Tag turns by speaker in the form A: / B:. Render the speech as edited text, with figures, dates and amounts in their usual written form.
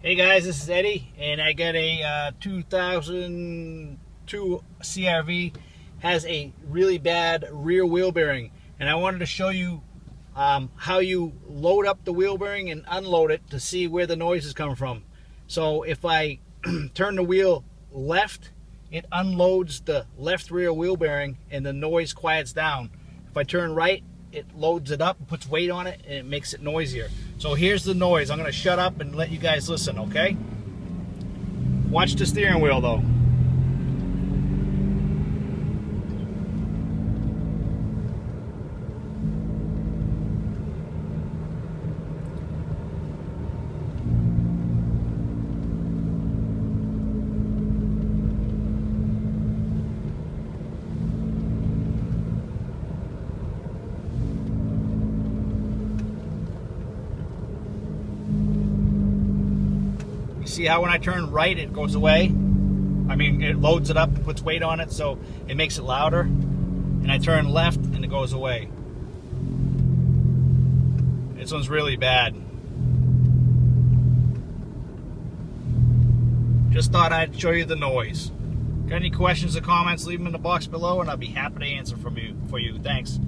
A: Hey guys, this is Eddie, and I got a 2002 CRV. Has a really bad rear wheel bearing, and I wanted to show you how you load up the wheel bearing and unload it to see where the noise is coming from. So if I turn the wheel left, it unloads the left rear wheel bearing and the noise quiets down. If I turn right, it loads it up, puts weight on it, and it makes it noisier. So here's the noise. I'm going to shut up and let you guys listen, okay? Watch the steering wheel though. See how when I turn right it goes away? I mean, it loads it up, puts weight on it, so it makes it louder. And I turn left and it goes away. This one's really bad. Just thought I'd show you the noise. Got any questions or comments, leave them in the box below and I'll be happy to answer for you. Thanks.